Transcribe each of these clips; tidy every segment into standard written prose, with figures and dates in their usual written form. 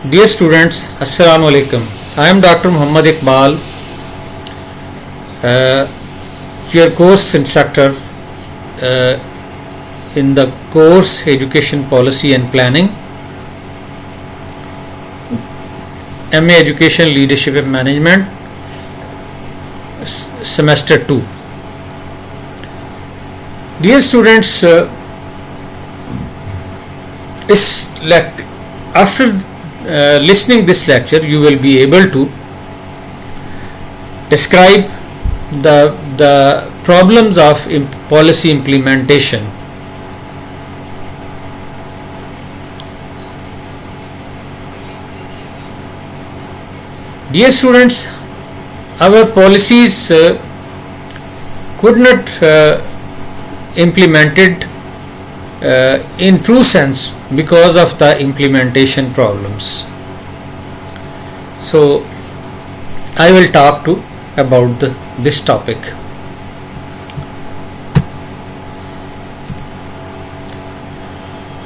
Dear students, Assalamu alaikum. I am Dr. Muhammad Iqbal, your course instructor in the course Education Policy and Planning, MA Education Leadership and Management, Semester 2. Dear students, after listening this lecture, you will be able to describe the problems of policy implementation. Dear students, our policies could not implemented in true sense because of the implementation problems. So I will talk about this topic.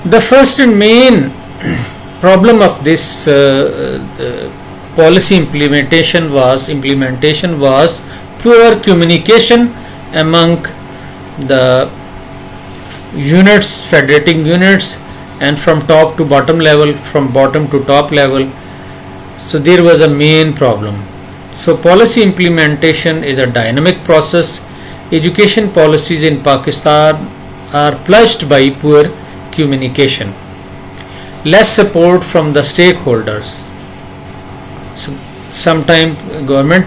The first and main problem of this policy implementation was poor communication among the units, federating units, and from top to bottom level, from bottom to top level. So there was a main problem. So policy implementation is a dynamic process. Education policies in Pakistan are plagued by poor communication, less support from the stakeholders. So sometimes government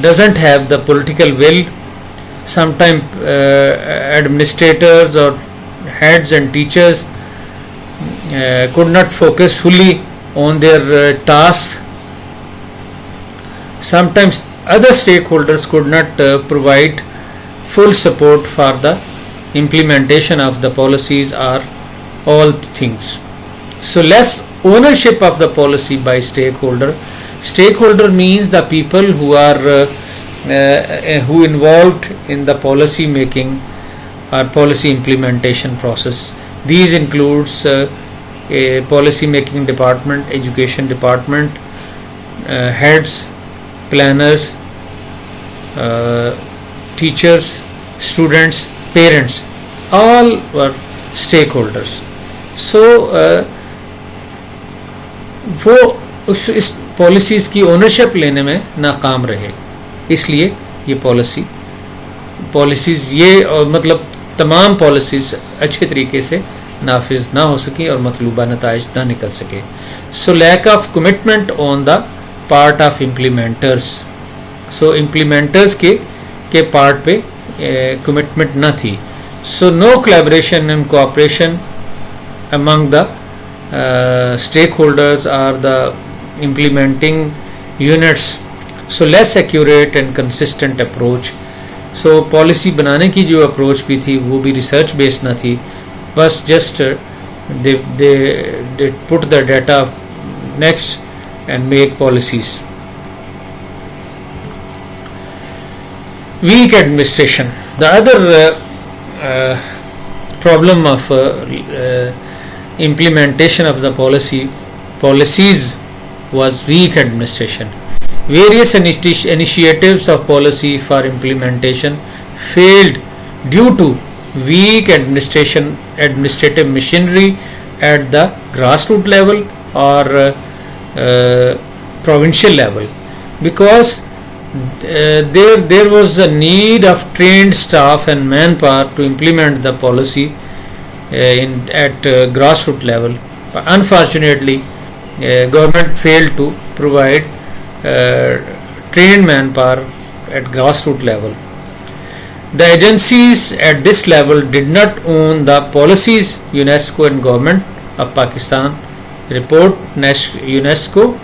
doesn't have the political will. Sometimes administrators or heads and teachers could not focus fully on their tasks. Sometimes other stakeholders could not provide full support for the implementation of the policies or all things. So less ownership of the policy by stakeholder. Stakeholder means the people who are who involved in the policy making or policy implementation process. These includes a policy making department, education department, heads, planners, teachers, students, parents, all were stakeholders. So वो इस policies की ownership लेने में नाकाम रहे, इसलिए ये policies ये और मतलब तमाम पॉलिसीज़ अच्छे तरीके से नाफिज ना हो सकी और मतलूबा नताइज ना निकल सके. So lack of commitment on the part of implementers. So implementers के पार्ट पे कमिटमेंट ना थी. So no collaboration and cooperation among the stakeholders or the implementing units. So less accurate and consistent approach. So policy बनाने की जो approach भी थी वो भी research based ना थी, बस just they put the data next and make policies. Weak administration. The other problem of implementation of the policies was weak administration. Various initiatives of policy for implementation failed due to weak administrative machinery at the grassroots level or provincial level, because there was a need of trained staff and manpower to implement the policy at grassroots level. Unfortunately, government failed to provide trained manpower at grassroots level. The agencies at this level did not own the policies. UNESCO and Government of Pakistan report, UNESCO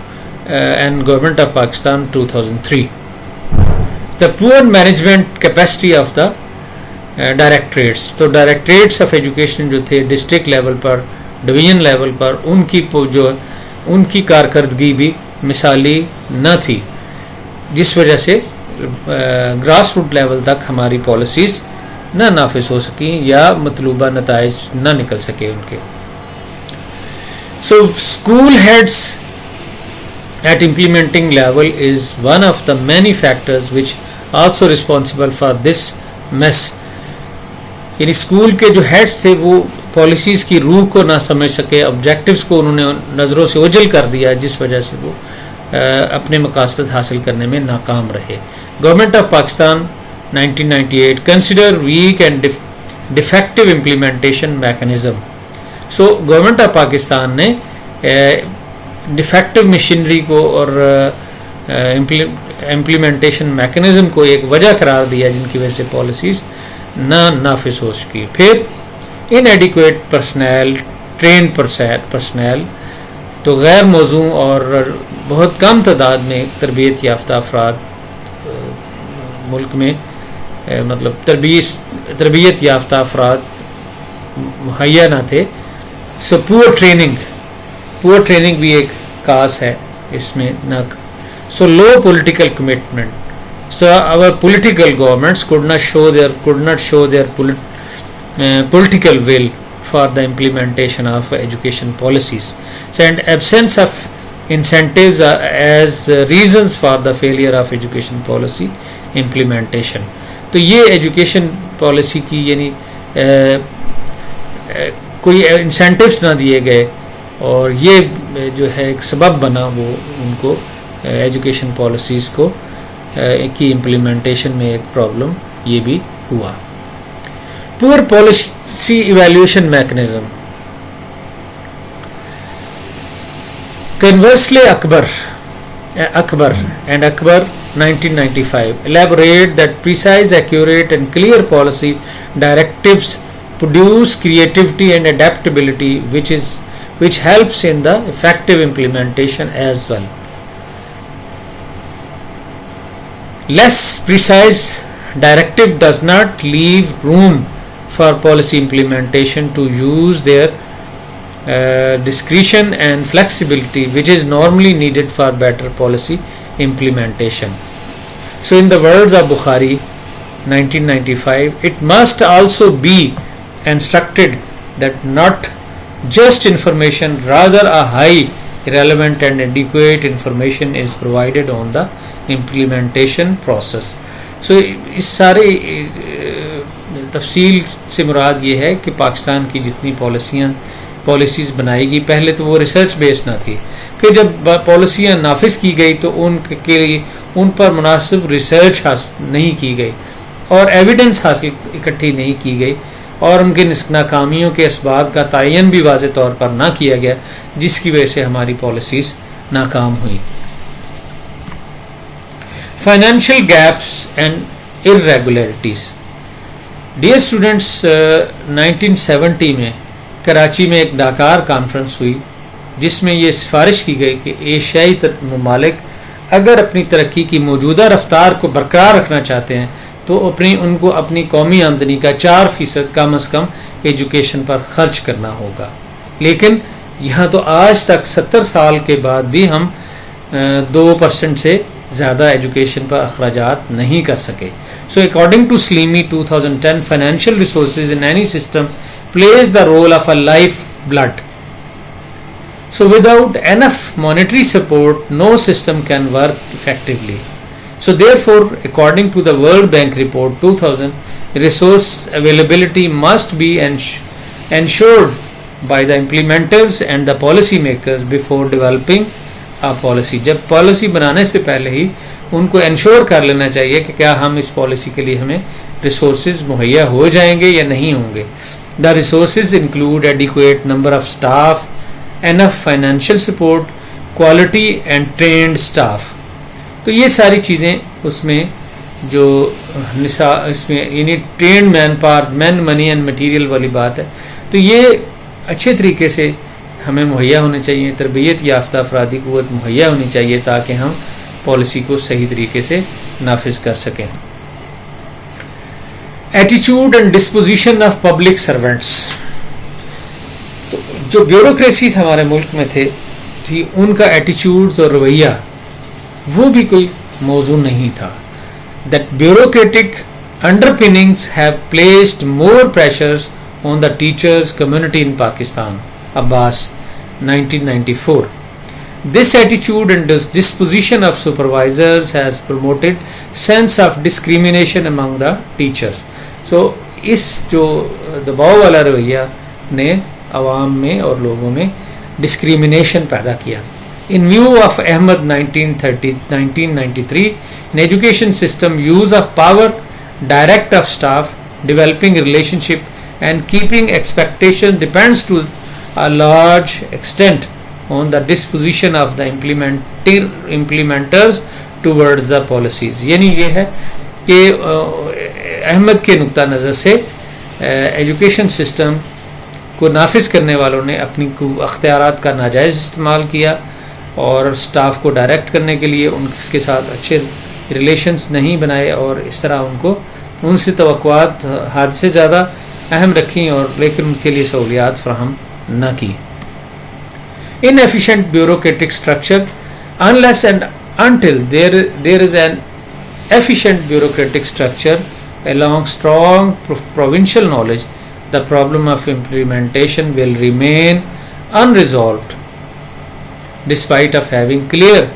and Government of Pakistan 2003. The poor management capacity of the directorates. तो directorates of education जो थे district level पर, division level पर, उनकी कारकर्दगी भी मिसाली न थी, जिस वजह से ग्रास रूट लेवल तक हमारी पॉलिसीज़ न नाफिज हो सकी या मतलूबा नताइज न निकल सके उनके. So school heads at implementing level is one of the many factors which also responsible for this mess. यानी स्कूल के जो हेड्स थे वो पॉलिसीज की रूह को ना समझ सके, ऑब्जेक्टिव्स को उन्होंने नज़रों से ओझल कर दिया, जिस वजह से वो अपने मकासद हासिल करने में नाकाम रहे. Government of Pakistan 1998 consider weak and defective implementation mechanism. So government of Pakistan ने डिफेक्टिव मशीनरी को और इम्प्लीमेंटेशन मैकेनिज्म को एक वजह करार दिया जिनकी वजह से पॉलिसीज ना नाफिज हो सकी. फिर इनएडिक्वेट पर्सनल, ट्रेन पर्सनल, तो गैर मौजू और बहुत कम तादाद में तरबियत याफ्ता अफराद मुल्क में मतलब तरबियत याफ्ता अफराद मुहैया ना थे. सो पुअर ट्रेनिंग भी एक काज है इसमें ना. So low political commitment. So our political governments could not show their political will for the implementation of education policies. So, and absence of incentives are as reasons for the failure of education policy implementation. तो ये education policy की यानी कोई incentives ना दिए गए और ये जो है एक सबब बना वो उनको education policies को की इम्प्लीमेंटेशन में एक प्रॉब्लम ये भी हुआ. Poor policy evaluation mechanism. Conversely Akbar 1995 elaborate that precise, accurate and clear policy directives produce creativity and adaptability which helps in the effective implementation as well. Less precise directive does not leave room for policy implementation to use their discretion and flexibility which is normally needed for better policy implementation. So in the words of Bukhari 1995, it must also be instructed that not just information, rather a high relevant and adequate information is provided on the implementation process. So इस सारे तफसील से मुराद ये है कि पाकिस्तान की जितनी policies बनाई गई, पहले तो वो रिसर्च बेस्ड ना थी, फिर जब पॉलिसियाँ नाफिज की गई तो उनके लिए उन पर मुनासिब रिसर्च नहीं की गई और एविडेंस हासिल इकट्ठी नहीं की गई और उनके नाकामियों के असबाब का तयन भी वाज़े तौर पर ना किया गया, जिसकी वजह से हमारी पॉलिसीज़ नाकाम हुई. Financial gaps and irregularities. Dear students, 1970 में कराची में एक डाकार कॉन्फ्रेंस हुई जिसमें ये सिफारिश की गई कि एशियाई ममालिक अगर अपनी तरक्की की मौजूदा रफ्तार को बरकरार रखना चाहते हैं तो उनको अपनी कौमी आमदनी का 4% कम अज़ कम एजुकेशन पर खर्च करना होगा. लेकिन यहाँ तो आज तक 70 साल के बाद भी हम 2% से ज़्यादा एजुकेशन पर अखराजात नहीं कर सके. सो अकॉर्डिंग टू स्लीमी 2010, financial resources in any system plays the role of a lifeblood. So without enough monetary support, no system can work effectively. So therefore, according to the World Bank report 2000, resource availability must be ensured by the implementers and the policy makers before developing a policy. जब policy बनाने से पहले ही उनको ensure कर लेना चाहिए कि क्या हम इस पॉलिसी के लिए हमें रिसोर्सेज मुहैया हो जाएंगे या नहीं होंगे. The resources include adequate number of staff, enough financial support, quality and trained staff. तो ये सारी चीज़ें उसमें जो इसमें यानी trend man power, man money and material वाली बात है, तो ये अच्छे तरीके से हमें मुहैया होने चाहिए. तरबियत याफ्ता अफरादी क़ुव्वत मुहैया होनी चाहिए ताकि हम पॉलिसी को सही तरीके से नाफिज कर सकें. Attitude and disposition of public servants. तो जो ब्यूरोक्रेसी हमारे मुल्क में थी उनका एटीट्यूड्स और रवैया वो भी कोई मौजू नहीं था. That bureaucratic underpinnings have placed more pressures on the teachers community in Pakistan. Abbas 1994. This attitude and disposition of supervisors has promoted sense of discrimination among the teachers. So इस जो दबाव वाला रवैया ने आवाम में और लोगों में डिस्क्रिमिनेशन पैदा किया. In view of Ahmed 1993, in education system, use of power, direct of staff, developing relationship and keeping expectation depends to a large extent on the disposition of the implementers towards the policies. यानी ये है कि अहमद के नुक्ता नज़र से education system को नाफिज करने वालों ने अपनी अख्तियारात का नाजायज़ इस्तेमाल किया और स्टाफ को डायरेक्ट करने के लिए उनके साथ अच्छे रिलेशंस नहीं बनाए और इस तरह उनसे तवक्कुआत हद से ज़्यादा अहम रखी और लेकिन उनके लिए सहूलियात फराहम न की. Inefficient bureaucratic structure. Unless and until there is an efficient bureaucratic structure along strong provincial knowledge, the problem of implementation will remain unresolved despite of having clear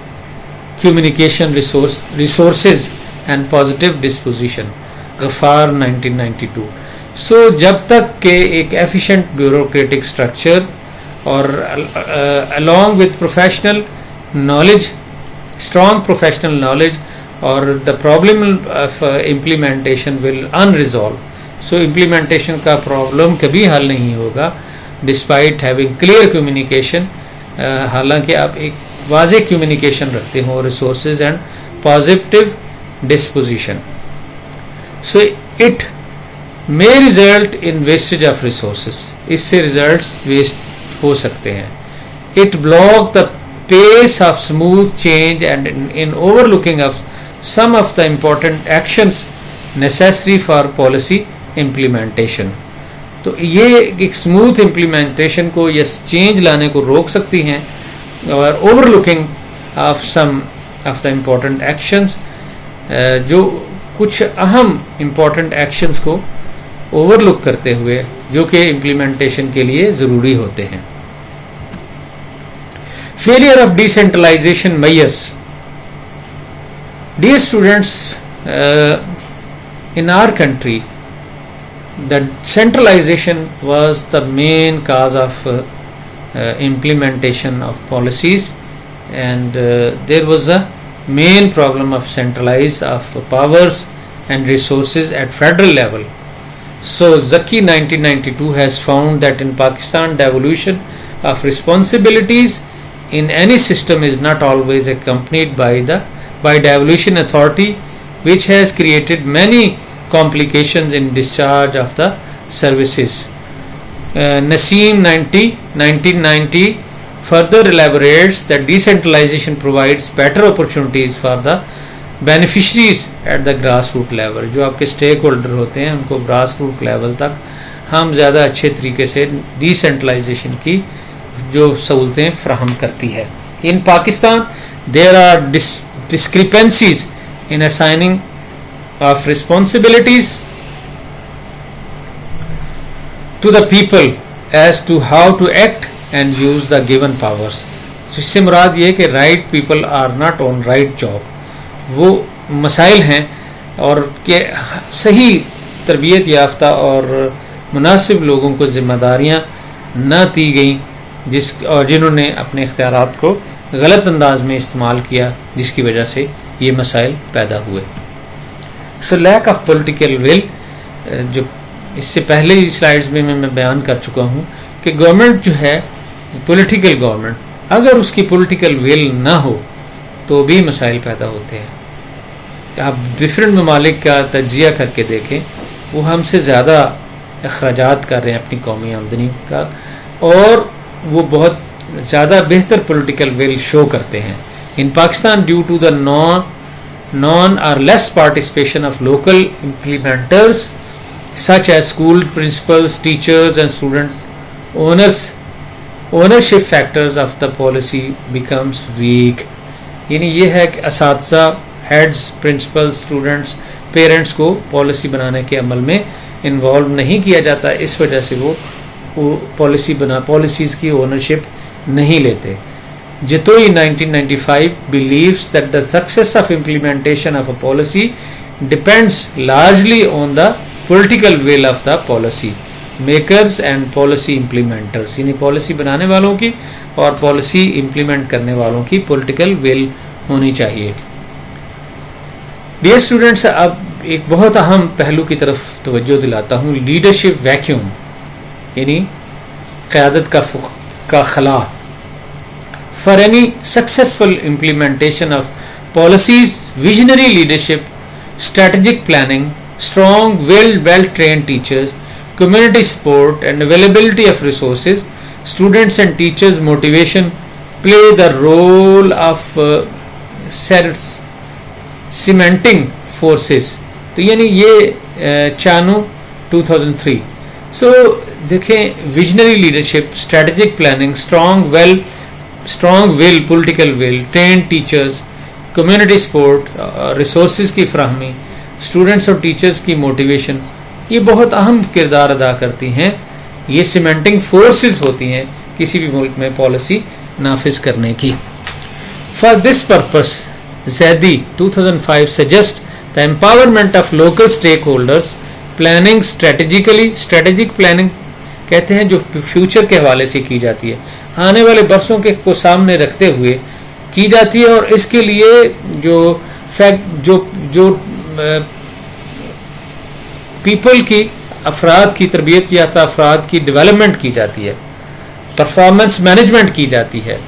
communication resources and positive disposition. Ghaffar 1992. So जब तक के एक efficient bureaucratic structure or along with professional knowledge, strong professional knowledge, or the problem of implementation will unresolved. So implementation का problem कभी हल नहीं होगा despite having clear communication. हालांकि आप एक वाज़े communication रखते हो, resources and positive disposition. So it may result in wastage of resources. इससे results waste हो सकते हैं. It block the pace of smooth change and in overlooking of some of the important actions necessary for policy implementation. तो ये एक smooth implementation को या change लाने को रोक सकती हैं और overlooking of some of the important actions, जो कुछ अहम इम्पोर्टेंट एक्शंस को ओवरलुक करते हुए जो कि इम्प्लीमेंटेशन के लिए ज़रूरी होते हैं. Failure of decentralisation measures. Dear students, in our country the centralization was the main cause of implementation of policies, and there was a main problem of centralized of powers and resources at federal level. So Zaki 1992 has found that in Pakistan devolution of responsibilities in any system is not always accompanied by devolution authority, which has created many complications in discharge of the services. Naseem 1990 further elaborates that decentralization provides better opportunities for the beneficiaries at the grassroots level. जो आपके stake holder होते हैं उनको grassroots level तक हम ज़्यादा अच्छे तरीके से डिसेंट्रलाइजेशन की जो सहूलतें फ्राहम करती है. In Pakistan there are discrepancies in assigning of responsibilities to the people as to how to act and use the given powers. इससे मुराद ये कि right people are not on right job. वो मसाइल हैं और कि सही तरबियत याफ्ता और मुनासिब लोगों को जिम्मेदारियाँ न दी गई जिन्होंने अपने इख्तियारात को गलत अंदाज में इस्तेमाल किया, जिसकी वजह से ये मसाइल पैदा हुए. So lack of political will, जो इससे पहले ही स्लाइड्स में मैं बयान कर चुका हूँ कि गवर्नमेंट जो है पॉलिटिकल गवर्नमेंट, अगर उसकी पॉलिटिकल विल ना हो तो भी मसाइल पैदा होते हैं. आप डिफरेंट ममालिक का तजिया करके देखें, वो हमसे ज़्यादा अखराजात कर रहे हैं अपनी कौमी आमदनी का और वो बहुत ज़्यादा बेहतर पॉलिटिकल विल शो करते हैं. In Pakistan due to the non or less participation of local implementers such as school principals, teachers and student ownership factors of the policy becomes weak. यानी ये है कि असातिज़ा, हेड्स, प्रिंसिपल्स, स्टूडेंट्स, पेरेंट्स को policy बनाने के अमल में इन्वॉल्व नहीं किया जाता. इस वजह से वो पॉलिसीज़ की ओनरशिप नहीं लेते। Jitoi 1995 believes that the success of implementation of a policy depends largely on the political will of the policy makers and policy implementers, यानी पॉलिसी बनाने वालों की और पॉलिसी इम्प्लीमेंट करने वालों की पॉलिटिकल विल होनी चाहिए। डियर स्टूडेंट्स, अब एक बहुत अहम पहलू की तरफ तवज्जो दिलाता हूँ, लीडरशिप वैक्यूम यानी क़यादत का खला। For any successful implementation of policies, visionary leadership, strategic planning, strong, well-trained teachers, community support, and availability of resources, students and teachers' motivation play the role of cementing forces. तो यानी ये Chanu 2003। So देखें, visionary leadership, strategic planning, strong will, political will, train teachers, community support, resources की फ्राहमी, students और teachers की motivation, ये बहुत अहम किरदार अदा करती हैं। ये सीमेंटिंग फोर्सेस होती हैं किसी भी मुल्क में पॉलिसी नाफिज करने की। For this purpose Zaidi 2005 suggest the empowerment of local stakeholders, planning strategic planning कहते हैं जो फ्यूचर के हवाले से की जाती है, आने वाले बरसों के को सामने रखते हुए की जाती है। और इसके लिए जो पीपल की, अफराद की तरबियत याफ्ता अफराद की डेवलपमेंट की जाती है, परफॉर्मेंस मैनेजमेंट की जाती है,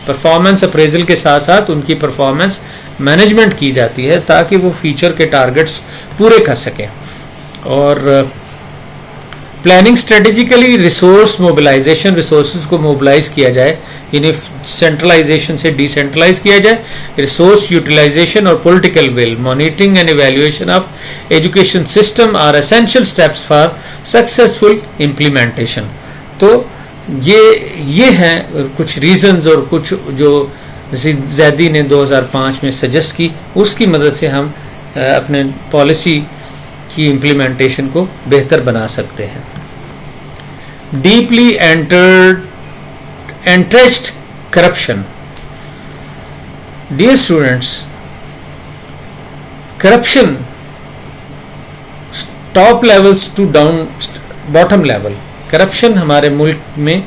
परफॉर्मेंस अप्रेजल के साथ साथ उनकी परफॉर्मेंस मैनेजमेंट की जाती है ताकि वो फ्यूचर के टारगेट्स पूरे कर सकें। और planning strategically resource mobilisation, resources को मोबिलाइज किया जाए, यानी सेंट्रलाइजेशन से डिसेंट्रलाइज किया जाए, रिसोर्स यूटिलाइजेशन और political will, monitoring and evaluation of education system are essential steps for successful implementation. तो ये हैं कुछ रीजंस और कुछ जो ज़ैदी ने 2005 में सजेस्ट की, उसकी मदद से हम अपने पॉलिसी की इम्प्लीमेंटेशन को बेहतर बना सकते हैं। Deeply entrenched corruption. Dear students, corruption top levels to down bottom level, corruption हमारे मुल्क में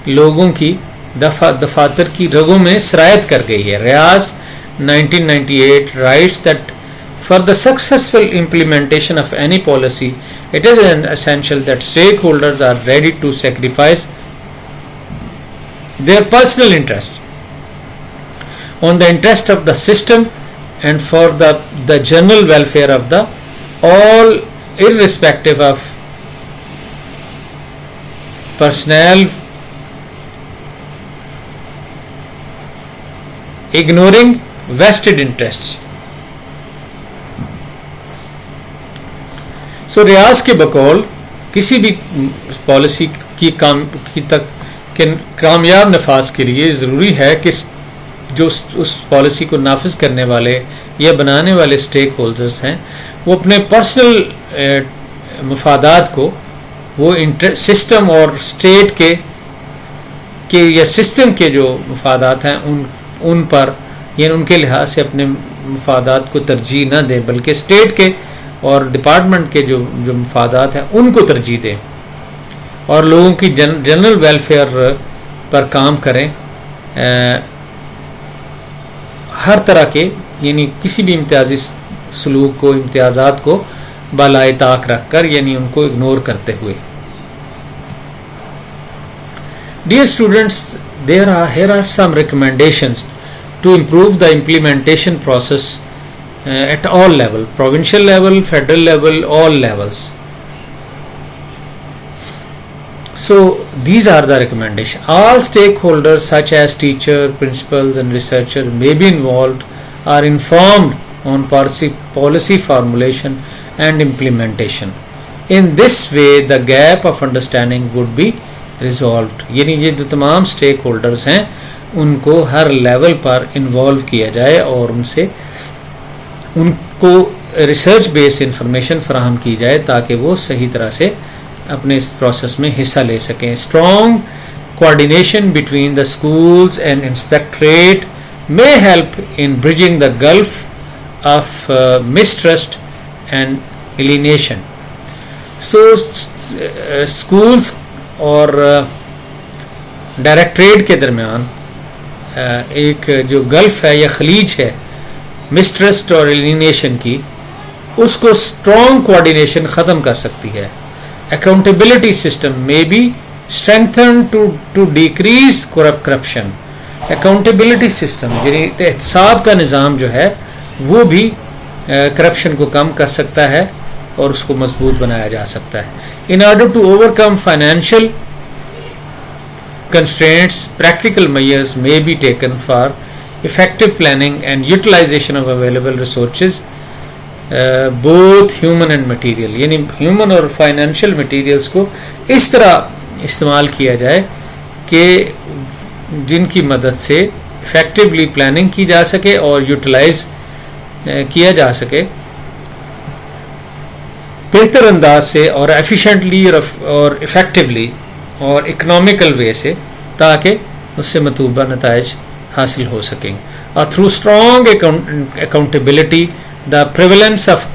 लोगों की दफातर की रगों में सरायत कर गई है। रियाज 1998 rights that for the successful implementation of any policy, it is essential that stakeholders are ready to sacrifice their personal interests on the interest of the system and for the general welfare of the all, irrespective of personnel, ignoring vested interests. सो रियाज के बकौल किसी भी policy की कामयाब नफाज के लिए ज़रूरी है कि जो उस पॉलिसी को नाफिज करने वाले या बनाने वाले स्टेक होल्डर्स हैं वो अपने पर्सनल मफादात को वो सिस्टम और स्टेट के या सिस्टम के जो मफादात हैं उन पर यानी उनके लिहाज से अपने मफादात को तरजीह न दें, बल्कि स्टेट के और डिपार्टमेंट के जो मफादात हैं उनको तरजीह दें और लोगों की जनरल वेलफेयर पर काम करें। हर तरह के यानी किसी भी इम्तियाजी सलूक को, इम्तियाजात को बालाए ताक रख कर यानी उनको इग्नोर करते हुए। Dear students, here are some recommendations to improve the implementation process at all level, provincial level, federal level, all levels. So these are the recommendations. All stakeholders such as teachers, principals and researchers may be involved or informed on policy formulation and implementation. In this way the gap of understanding would be resolved. यानी ये जो तमाम stake holders हैं उनको हर level पर involve किया जाए और उनको रिसर्च बेस्ड इंफॉर्मेशन फराहम की जाए ताकि वो सही तरह से अपने इस प्रोसेस में हिस्सा ले सकें। Strong coordination between the schools and inspectorate may help in bridging the gulf of mistrust and alienation. So schools और डायरेक्टरेट के दरमियान एक जो गल्फ है या खलीज है मिसट्रस्ट और एलिनेशन की, उसको स्ट्रॉन्ग कोऑर्डिनेशन ख़त्म कर सकती है. अकाउंटेबिलिटी सिस्टम में be strengthen to decrease corruption. Accountability system यानी एहतसाब का निज़ाम जो है वो भी करप्शन को कम कर सकता है और उसको मजबूत बनाया जा सकता है. In order to overcome financial constraints, practical measures may be taken for effective planning and utilization of available resources, both human and material. यानी human और financial materials को इस तरह इस्तेमाल किया जाए कि जिनकी मदद से effectively planning की जा सके और utilize किया जा सके बेहतर अंदाज से और efficiently और effectively और इकोनॉमिकल वे से, ताकि उससे मतलूबा नताइज हासिल हो सकें. और through strong accountability the prevalence of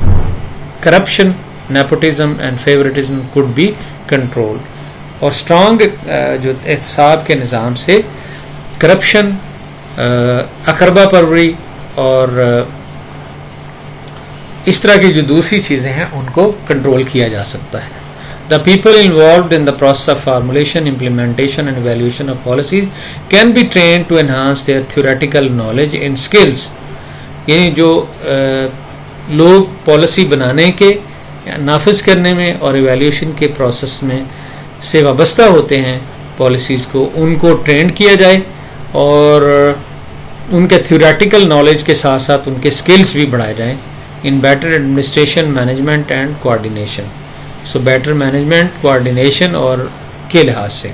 corruption, nepotism and favouritism could be control. और स्ट्रॉन्ग जो एहतसाब के निज़ाम से करप्शन, अकरबा परवरी और इस तरह की जो दूसरी चीज़ें हैं उनको कंट्रोल किया जा सकता है. The people involved in the process of formulation, implementation and evaluation of policies can be trained to enhance their theoretical knowledge and skills. यानी जो लोग पॉलिसी बनाने के, नाफिज करने में और इवैल्यूएशन के प्रोसेस में से वाबस्ता होते हैं पॉलिसीज़ को, उनको ट्रेन किया जाए और उनके theoretical knowledge के साथ साथ उनके skills भी बढ़ाए जाएं in better administration, management and coordination. So better management, coordination और के लिहाज से.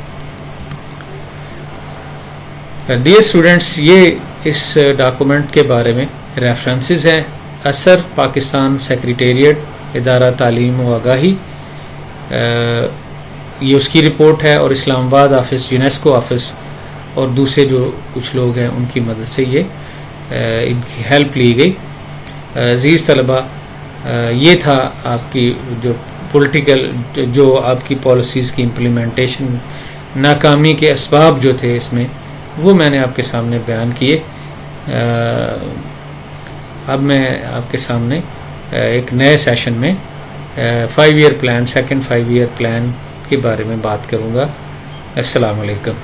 डियर स्टूडेंट्स, ये इस डॉक्यूमेंट के बारे में रेफरेंसेस हैं. असर पाकिस्तान सेक्रेटेरिएट इदारा तालीम व आगाही, ये उसकी रिपोर्ट है, और इस्लामाबाद ऑफिस, यूनेस्को ऑफिस और दूसरे जो कुछ लोग हैं उनकी मदद से ये इनकी हेल्प ली गई. अजीज़ तलबा, ये था आपकी जो पॉलिटिकल, जो आपकी पॉलिसीज़ की इम्प्लीमेंटेशन नाकामी के असबाब जो थे इसमें, वो मैंने आपके सामने बयान किए. अब मैं आपके सामने एक नए सेशन में 5 year plan, second 5 year plan के बारे में बात करूँगा. अस्सलाम वालेकुम.